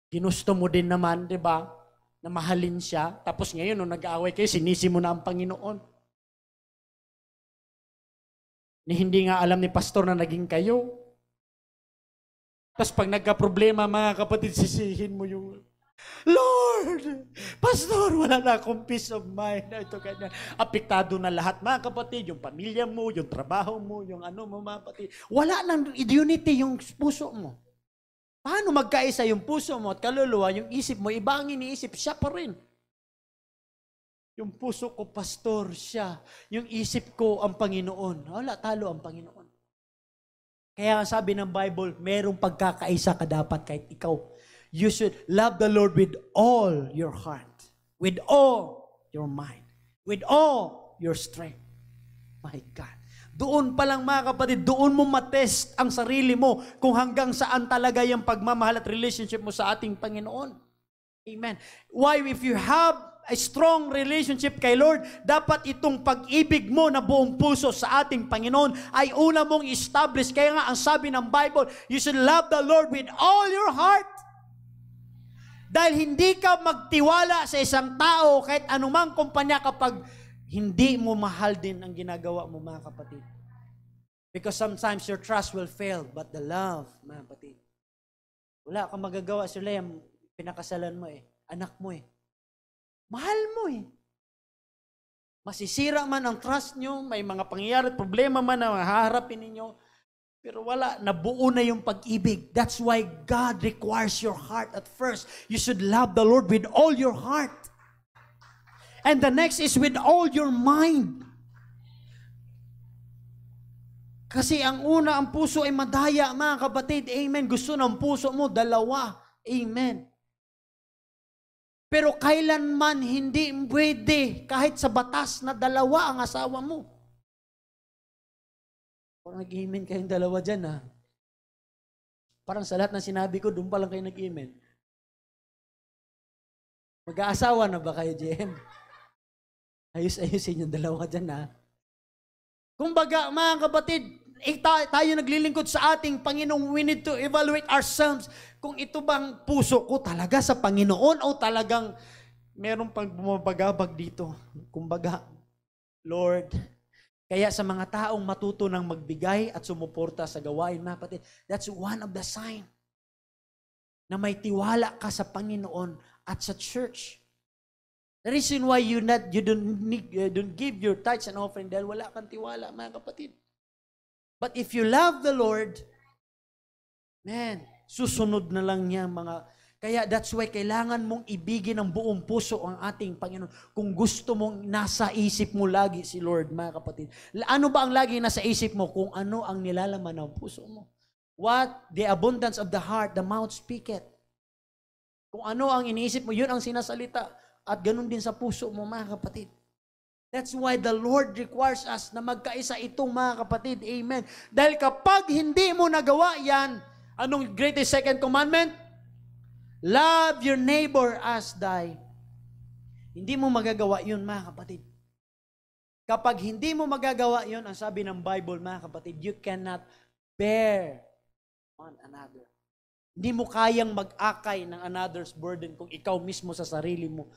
ginusto mo din naman, di ba, na mahalin siya, tapos ngayon, nung nag-aaway kayo, sinisi mo na ang Panginoon. Ni hindi nga alam ni pastor na naging kayo. Tapos pag nagka-problema, mga kapatid, sisihin mo yung, Lord, Pastor, wala na akong peace of mind. Ito ganyan. Apektado na lahat, mga kapatid. Yung pamilya mo, yung trabaho mo, yung ano mo, mga kapatid. Wala nang unity yung puso mo. Paano magkaisa yung puso mo at kaluluwa, yung isip mo, iba ang iniisip, siya pa rin. Yung puso ko, Pastor, siya. Yung isip ko, ang Panginoon. Wala, talo ang Panginoon. Kaya sabi ng Bible, merong pagkakaisa ka dapat kahit ikaw. You should love the Lord with all your heart, with all your mind, with all your strength. My God. Doon pa lang, mga kapatid, doon mo matest ang sarili mo kung hanggang saan talaga yung pagmamahal at relationship mo sa ating Panginoon. Amen. Why, if you have a strong relationship kay Lord, dapat itong pag-ibig mo na buong puso sa ating Panginoon ay una mong establish. Kaya nga, ang sabi ng Bible, you should love the Lord with all your heart. Dahil hindi ka magtiwala sa isang tao kahit anumang kumpanya kapag hindi mo mahal din ang ginagawa mo, mga kapatid. Because sometimes your trust will fail, but the love, mga kapatid. Wala kang magagawa, sila yung pinakasalan mo anak mo Mahal mo Masisira man ang trust nyo, may mga pangyayari at problema man na haharapin ninyo, pero wala, nabuo na yung pag-ibig. That's why God requires your heart at first. You should love the Lord with all your heart. And the next is with all your mind. Kasi ang una, ang puso ay madaya, mga kapatid. Amen. Gusto ng puso mo, dalawa. Amen. Pero kailanman hindi pwede kahit sa batas na dalawa ang asawa mo. Parang nag-amen kayong dalawa dyan, Parang sa lahat ng sinabi ko, doon pa lang kayo nag-amen. Mag-aasawa na ba kayo, JM? Ayos-ayusin yung dalawa dyan, Kumbaga, mga kapatid, tayo naglilingkod sa ating Panginoon, we need to evaluate ourselves kung ito bang puso ko talaga sa Panginoon o talagang meron pang bumabagabag dito. Kumbaga, Lord, kaya sa mga taong matuto ng magbigay at sumuporta sa gawain, mga kapatid, that's one of the sign na may tiwala ka sa Panginoon at sa church. The reason why you don't give your tithes and offering dahil wala kang tiwala, mga kapatid. But if you love the Lord, man, susunod na lang niya mga Kaya that's why kailangan mong ibigin ng buong puso ang ating Panginoon. Kung gusto mong nasa isip mo lagi si Lord, mga kapatid. Ano ba ang lagi nasa isip mo? Kung ano ang nilalaman ng puso mo. What the abundance of the heart, the mouth speaketh. Kung ano ang iniisip mo, yun ang sinasalita. At ganun din sa puso mo, mga kapatid. That's why the Lord requires us na magkaisa itong mga kapatid. Amen. Dahil kapag hindi mo nagawa yan, anong greatest second commandment? Love your neighbor as thy. Hindi mo magagawa yun, mga kapatid. Kapag hindi mo magagawa yun, ang sabi ng Bible, mga kapatid, you cannot bear one another. Hindi mo kayang mag-akay ng another's burden kung ikaw mismo sa sarili mo,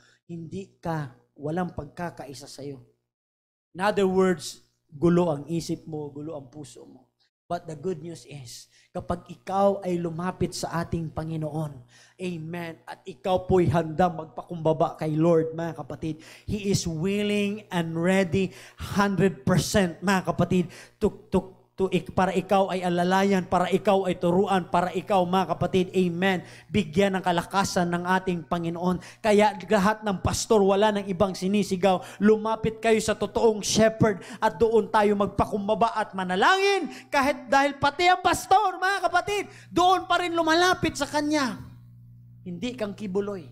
walang pagkakaisa sa'yo. In other words, gulo ang isip mo, gulo ang puso mo. But the good news is, kapag ikaw ay lumapit sa ating Panginoon, amen, at ikaw po'y handa magpakumbaba kay Lord, mga kapatid, He is willing and ready 100%, mga kapatid, para ikaw ay alalayan, para ikaw ay turuan, para ikaw, mga kapatid, amen, bigyan ng kalakasan ng ating Panginoon. Kaya lahat ng pastor, wala ng ibang sinisigaw. Lumapit kayo sa totoong shepherd at doon tayo magpakumbaba at manalangin. Kahit dahil pati ang pastor, mga kapatid, doon pa rin lumalapit sa Kanya. Hindi kang kibuloy.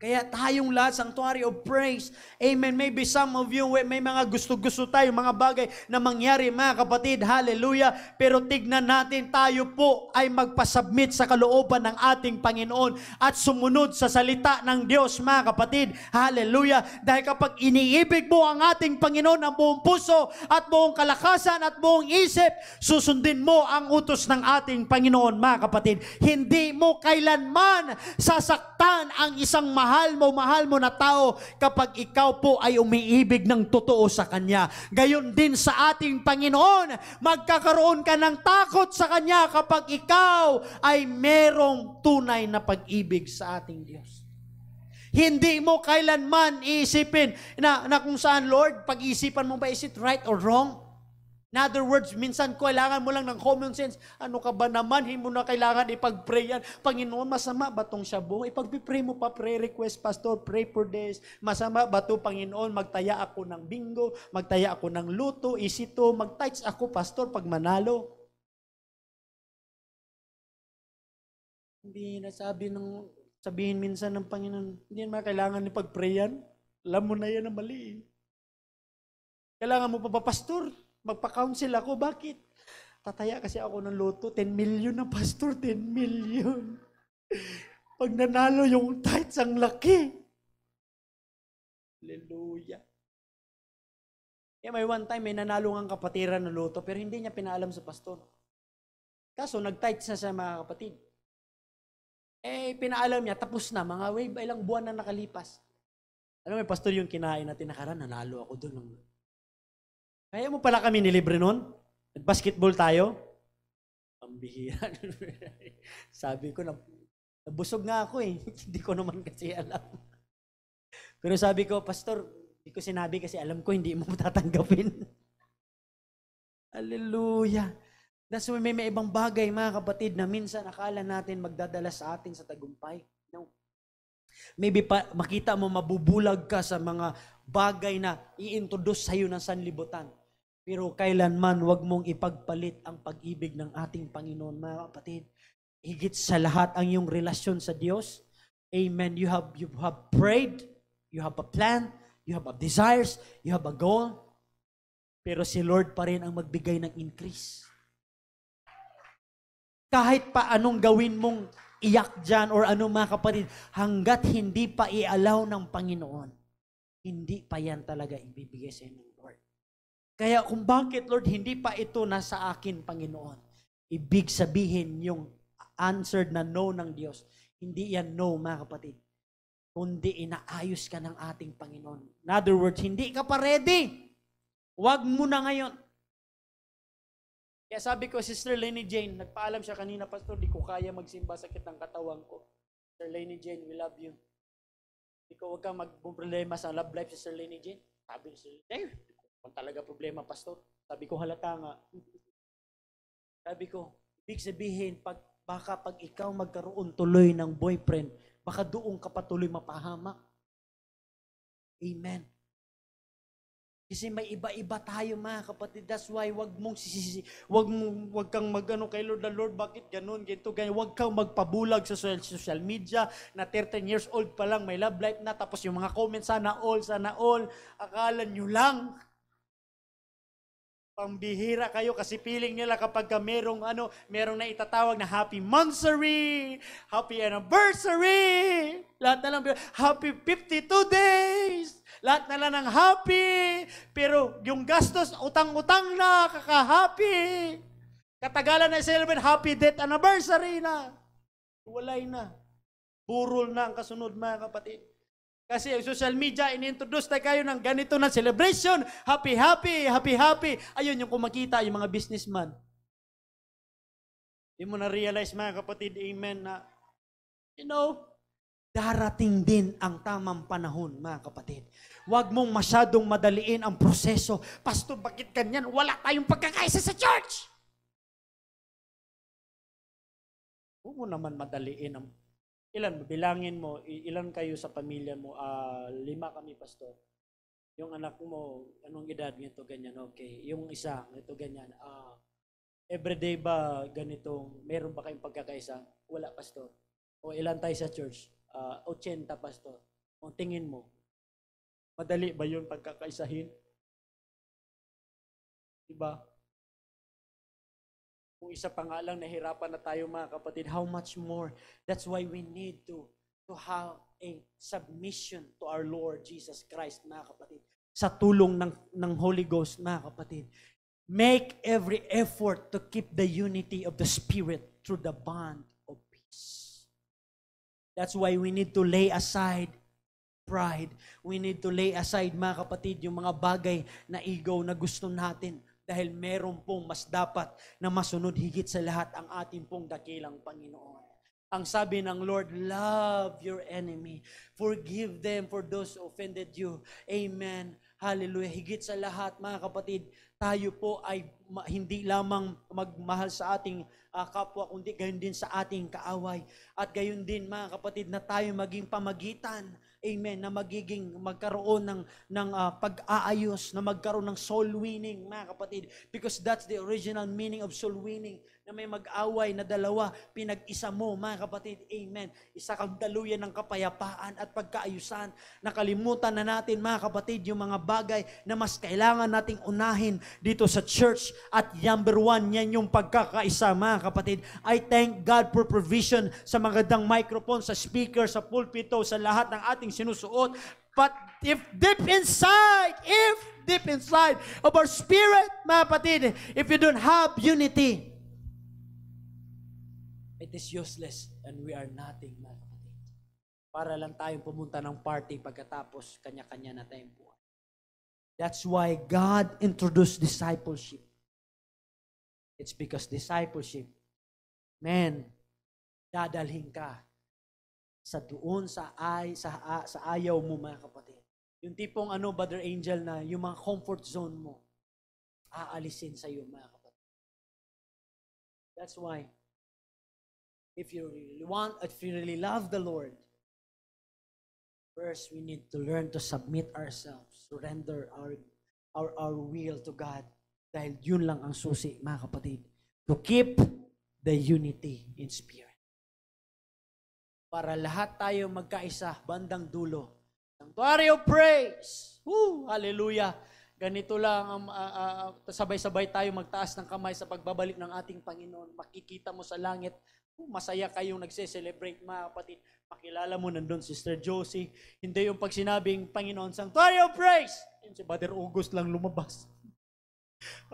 Kaya tayong lahat, Sanctuary of Praise, amen, maybe some of you, may mga gusto-gusto tayo, mga bagay na mangyari, mga kapatid, hallelujah, pero tignan natin, tayo po ay magpasubmit sa kalooban ng ating Panginoon at sumunod sa salita ng Diyos, mga kapatid, hallelujah, dahil kapag iniibig mo ang ating Panginoon ng buong puso at buong kalakasan at buong isip, susundin mo ang utos ng ating Panginoon, mga kapatid. Hindi mo kailanman sasaktan ang isang mahal mo na tao kapag ikaw po ay umiibig ng totoo sa Kanya. Gayon din sa ating Panginoon, magkakaroon ka ng takot sa Kanya kapag ikaw ay merong tunay na pag-ibig sa ating Diyos. Hindi mo kailanman iisipin na kung saan, Lord, pag-iisipan mo ba, is it right or wrong? In other words, minsan kailangan mo lang ng common sense. Ano ka ba naman? Hindi mo na kailangan ipag-pray yan. Panginoon, masama ba itong shabu? Ipag-pray mo pa, pray request, Pastor, pray for this. Masama ba ito, Panginoon? Magtaya ako ng bingo, magtaya ako ng luto, isito, mag-tights ako, Pastor, pag manalo. Hindi sabihin minsan ng Panginoon, hindi naman kailangan ipag-pray yan. Alam mo na yan na mali. Kailangan mo pa ba, Pastor? Magpa-counsel ako. Bakit? Tataya kasi ako ng loto. 10 million na, Pastor. 10 million. Pag nanalo yung tithes, ang laki. Hallelujah. Kaya may one time, may nanalo ng kapatiran ng loto, pero hindi niya pinaalam sa pastor. Kaso, nag-tithes na sa mga kapatid. Pinaalam niya, tapos na. Mga ilang buwan na nakalipas. Alam mo, Pastor, yung kinain natin nakaraan, nanalo ako doon. Kaya mo pala kami nilibre nun? Nag-basketball tayo? Pambihira. Sabi ko, nabusog nga ako eh. Hindi ko naman kasi alam. Pero sabi ko, Pastor, hindi ko sinabi kasi alam ko hindi mo tatanggapin. Hallelujah. That's why may ibang bagay, mga kapatid, na minsan akala natin magdadala sa atin sa tagumpay. No. Maybe makita mo mabubulag ka sa mga bagay na i-introduce sa'yo ng sanlibutan. Pero kailanman wag mong ipagpalit ang pag-ibig ng ating Panginoon, mga kapatid. Higit sa lahat ang iyong relasyon sa Diyos. Amen. You have prayed, you have a plan, you have a desires, you have a goal. Pero si Lord pa rin ang magbigay ng increase. Kahit pa anong gawin mong iyak dyan or anong, mga kapatid, hanggat hindi pa i-allow ng Panginoon, hindi pa yan talaga ibibigay sa inyo ng Lord. Kaya kung bakit, Lord, hindi pa ito nasa akin, Panginoon, ibig sabihin yung answered na no ng Diyos. Hindi yan no, mga kapatid. Kundi inaayos ka ng ating Panginoon. In other words, hindi ka pa ready. Huwag mo na ngayon. Kaya sabi ko, Sister Lenny Jane, nagpaalam siya kanina, Pastor, di ko kaya magsimba, sakit ng katawan ko. Sister Lenny Jane, we love you. Di ko, huwag kang magproblema sa love life, Sister Lenny Jane. Sabi ni Sister Lenny, kung talaga problema, Pastor. Sabi ko, halata nga. Sabi ko, ibig sabihin, pag baka pag ikaw magkaroon tuloy ng boyfriend, baka doon ka patuloy mapahamak. Amen. Kasi may iba-iba tayo mga kapatid. That's why wag kang magano kay Lord, the Lord, bakit ganun, ganito, ganyan. Wag kang magpabulag sa social media na 13 years old pa lang, may love life na, tapos yung mga comments, sana all, akala nyo lang. Pambihira kayo kasi feeling nila kapag merong na itatawag na happy monthsary, happy anniversary, lahat na lang, happy 52 days, lahat na lang ng happy, pero yung gastos, utang-utang na, kaka-happy. Katagalan na i-celebrate, happy death anniversary na. Walay na. Burol na ang kasunod mga kapatid. Kasi yung social media, inintroduce na kayo ng ganito na celebration. Happy, happy, happy, happy. Ayun yung kumakita, yung mga businessman. Hindi mo na-realize mga kapatid, amen, na, darating din ang tamang panahon, mga kapatid. Huwag mong masyadong madaliin ang proseso. Pastor, bakit ganyan? Wala tayong pagkakaisa sa church. Huwag mo naman madaliin ang ilan, bilangin mo, ilan kayo sa pamilya mo? 5 kami, pastor. Yung anak mo, anong edad? Ganito, ganyan, okay. Yung isa, ganito, ganyan. Everyday ba ganitong, meron ba kayong pagkakaisa? Wala, pastor. O ilan tayo sa church? 80, pastor. O tingin mo, madali ba yun pagkakaisahin? Diba? Kung isa pa nga lang, nahirapan na tayo mga kapatid, how much more? That's why we need to have a submission to our Lord Jesus Christ, mga kapatid. Sa tulong ng Holy Ghost, mga kapatid. Make every effort to keep the unity of the Spirit through the bond of peace. That's why we need to lay aside pride. We need to lay aside, mga kapatid, yung mga bagay na ego na gusto natin. Dahil meron pong mas dapat na masunod higit sa lahat ang ating pong dakilang Panginoon. Ang sabi ng Lord, love your enemy. Forgive them for those who offended you. Amen. Hallelujah. Higit sa lahat, mga kapatid, tayo po ay hindi lamang magmahal sa ating kapwa, kundi gayon din sa ating kaaway. At gayon din, mga kapatid, na tayo maging pamagitan. Amen, na magkaroon ng pag-aayos, na magkaroon ng soul winning, mga kapatid. Because that's the original meaning of soul winning, na may mag-away na dalawa, pinag-isa mo, mga kapatid. Amen. Isa kang daluyan ng kapayapaan at pagkaayusan. Nakalimutan na natin, mga kapatid, yung mga bagay na mas kailangan nating unahin dito sa church. At number 1, yan yung pagkakaisa, mga kapatid. I thank God for provision sa magandang microphone, sa speaker, sa pulpito, sa lahat ng ating sinusuot. But if deep inside of our spirit, mga kapatid, if you don't have unity, it is useless and we are nothing, mga kapatid. Para lang tayong pumunta ng party pagkatapos kanya-kanya na tayong buhay. That's why God introduced discipleship. It's because discipleship, dadalhin ka sa doon sa ayaw mo, mga kapatid. Yung tipong Brother Angel, na yung mga comfort zone mo, aalisin sa iyo, mga kapatid. That's why, if you really love the Lord, first we need to learn to submit ourselves, surrender our will to God. Dahil yun lang ang susi, mga kapatid, to keep the unity in spirit. Para lahat tayo magkaisa bandang dulo. Sanctuary of praise. Woo! Hallelujah. Ganito lang, sabay-sabay tayo magtaas ng kamay sa pagbabalik ng ating Panginoon. Makikita mo sa langit, masaya kayong nagse-celebrate, mga kapatid. Makilala mo nandun, Sister Josie. Hindi yung pag sinabing Panginoon, Sanctuary of praise. Yun si Brother August lang lumabas.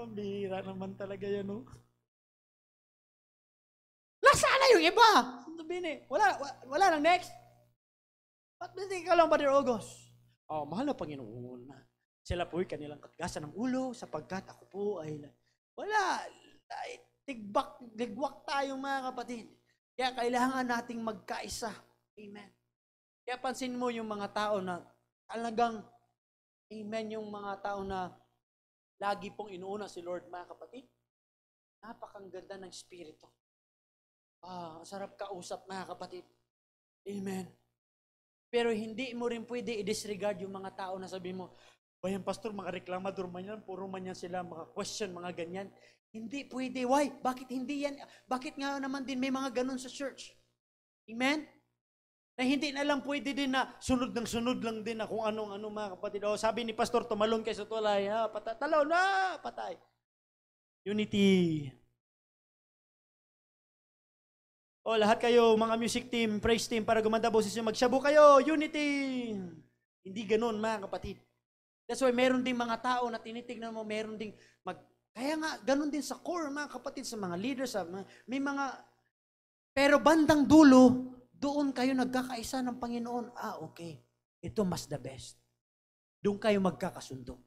Ang bihira naman talaga yan, no? Nasaan na yung iba? Wala nang next. Ba't hindi ka lang, Brother August? Mahal na Panginoon. Sila po'y kanilang katigasan ng ulo sapagkat ako po ay wala. Tigwak tayo, mga kapatid. Kaya kailangan nating magkaisa. Amen. Kaya pansin mo yung mga tao na talagang, amen, yung mga tao na lagi pong inuuna si Lord, mga kapatid. Napakang ganda ng Espiritu. Sarap kausap mga kapatid. Amen. Pero hindi mo rin pwede i-disregard yung mga tao na sabi mo, bayan pastor, mga reklamador man yan, puro man yan sila, mga question, mga ganyan. Hindi pwede. Why? Bakit hindi yan? Bakit nga naman din may mga ganun sa church? Amen? Na hindi na lang pwede din na sunod ng sunod lang din na kung anong-ano mga kapatid. O sabi ni pastor, tumalon kayo sa tulay, talaw na, patay. Unity. O lahat kayo, mga music team, praise team, para gumanda boses nyo, magsabu kayo, unity. Hindi ganun mga kapatid. That's why meron ding mga tao na tinitignan mo, meron ding kaya nga, ganun din sa core mga kapatid, sa mga leaders, may mga, pero bandang dulo, doon kayo nagkakaisa ng Panginoon. Okay, ito mas the best. Doon kayo magkakasundo.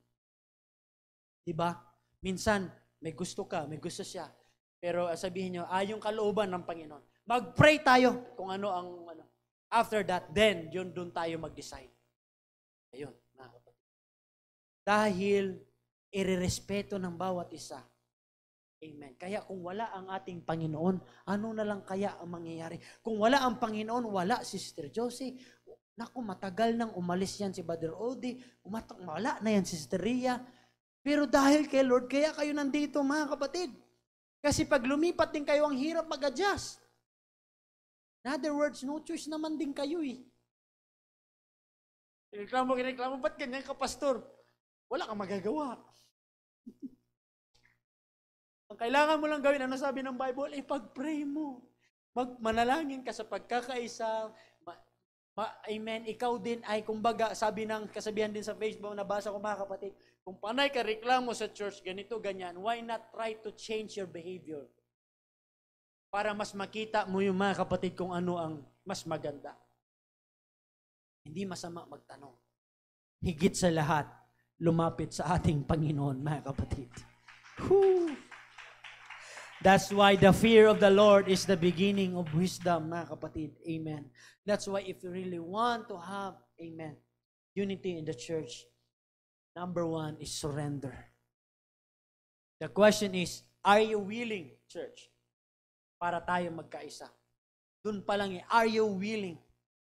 Diba? Minsan, may gusto ka, may gusto siya. Pero sabihin nyo, yung kalooban ng Panginoon. Mag-pray tayo kung ano ang, after that, then, yun doon tayo mag-decide. Ayun, mga kapatid. Dahil, irerespeto ng bawat isa. Amen. Kaya kung wala ang ating Panginoon, ano na lang kaya ang mangyayari? Kung wala ang Panginoon, wala si Sister Josie. Naku, matagal nang umalis yan si Brother Odi. Wala na yan si Sister Ria. Pero dahil kay Lord, kaya kayo nandito mga kapatid. Kasi pag lumipat din kayo, ang hirap mag-adjust. In other words, no choice naman din kayo eh. Kireklamo, ba't ganyan ka, pastor? Wala kang magagawa. Ang kailangan mo lang gawin, ano sabi ng Bible? Pag-pray mo. Manalangin ka sa pagkakaisa. Amen. Ikaw din ay, kumbaga, sabi ng kasabihan din sa Facebook, nabasa ko mga kapatid, kung panay ka reklamo sa church, ganito, ganyan, why not try to change your behavior? Para mas makita mo yung mga kapatid kung ano ang mas maganda. Hindi masama magtanong. Higit sa lahat, lumapit sa ating Panginoon, mga kapatid. Whew. That's why the fear of the Lord is the beginning of wisdom, mga kapatid. Amen. That's why if you really want to have, amen, unity in the church, number one is surrender. The question is, are you willing, church, para tayo magkaisa? Doon pa lang are you willing?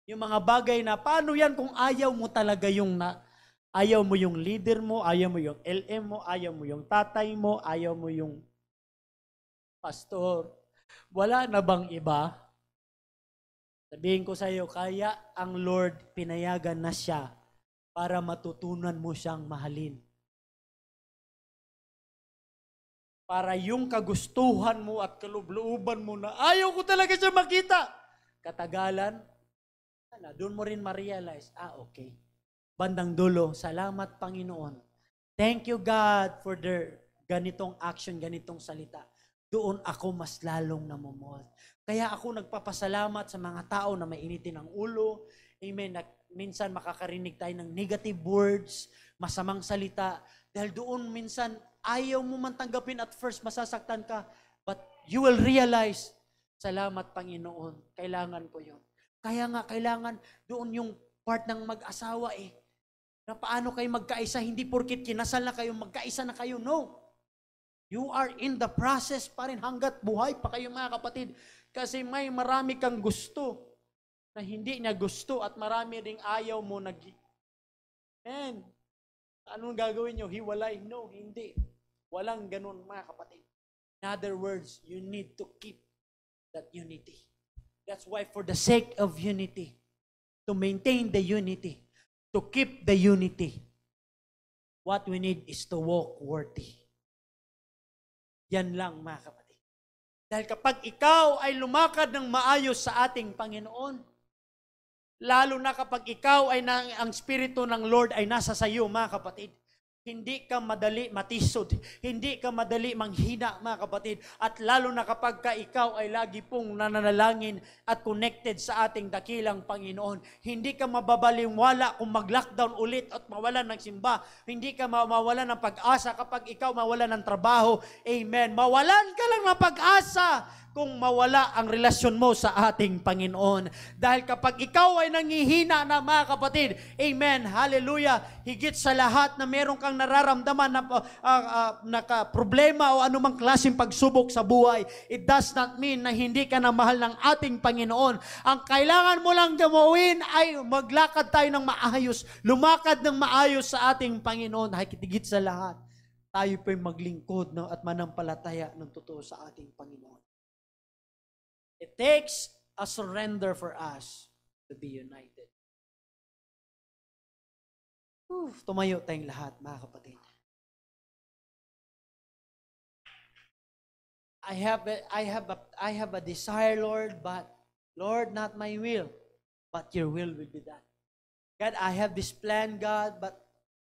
Yung mga bagay na, paano yan kung ayaw mo talaga ayaw mo yung leader mo, ayaw mo yung LM mo, ayaw mo yung tatay mo, ayaw mo yung pastor. Wala na bang iba? Sabihin ko sa iyo, kaya ang Lord pinayagan na siya para matutunan mo siyang mahalin. Para yung kagustuhan mo at kalooban mo na ayaw ko talaga siya makita. Katagalan, doon mo rin ma-realize, okay. Bandang dulo, salamat Panginoon. Thank you God for their ganitong action, ganitong salita. Doon ako mas lalong namumuhat. Kaya ako nagpapasalamat sa mga tao na mainitin ang ulo. Amen. Minsan makakarinig tayo ng negative words, masamang salita. Dahil doon minsan ayaw mo man tanggapin at first masasaktan ka. But you will realize, salamat Panginoon, kailangan ko yun. Kaya nga kailangan doon yung part ng mag-asawa na paano kayo magkaisa, hindi porkit kinasal na kayo, magkaisa na kayo. No. You are in the process pa rin hanggat buhay pa kayo mga kapatid. Kasi may marami kang gusto na hindi niya gusto at marami ring ayaw mo And anong gagawin nyo? Hiwalay? No, hindi. Walang ganun mga kapatid. In other words, you need to keep that unity. That's why for the sake of unity, to maintain the unity, to keep the unity, what we need is to walk worthy. Yan lang mga kapatid. Dahil kapag ikaw ay lumakad ng maayos sa ating Panginoon, lalo na kapag ikaw ay ang Espiritu ng Lord ay nasa sa iyo mga kapatid, hindi ka madali matisod, hindi ka madali manghina mga kapatid, at lalo na kapag ikaw ay lagi pong nananalangin at connected sa ating dakilang Panginoon, hindi ka mababaliwala kung mag-lockdown ulit at mawalan ng simba, hindi ka mawalan ng pag-asa kapag ikaw mawalan ng trabaho, amen, mawalan ka lang ng pag-asa kung mawala ang relasyon mo sa ating Panginoon. Dahil kapag ikaw ay nangihina na mga kapatid, amen, hallelujah, higit sa lahat na meron kang nararamdaman na problema o anumang klaseng pagsubok sa buhay, it does not mean na hindi ka na mahal ng ating Panginoon. Ang kailangan mo lang gawin ay maglakad tayo ng maayos, lumakad ng maayos sa ating Panginoon. Higit sa lahat, tayo po'y maglingkod at manampalataya ng totoo sa ating Panginoon. It takes a surrender for us to be united. Tumayo tayong lahat, mga kapatid. I have a desire, Lord, but Lord, not my will, but your will be done. God, I have this plan, God, but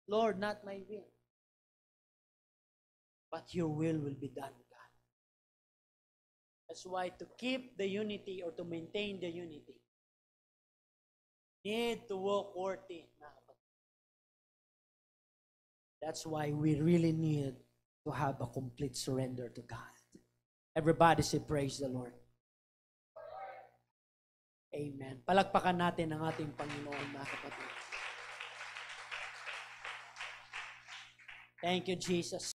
Lord, not my will, but your will be done, God. That's why to keep the unity or to maintain the unity, need to walk worthy, mga kapatid. That's why we really need to have a complete surrender to God. Everybody say, praise the Lord. Amen. Palakpakan natin ang ating Panginoon, mga kapatid. Thank you, Jesus.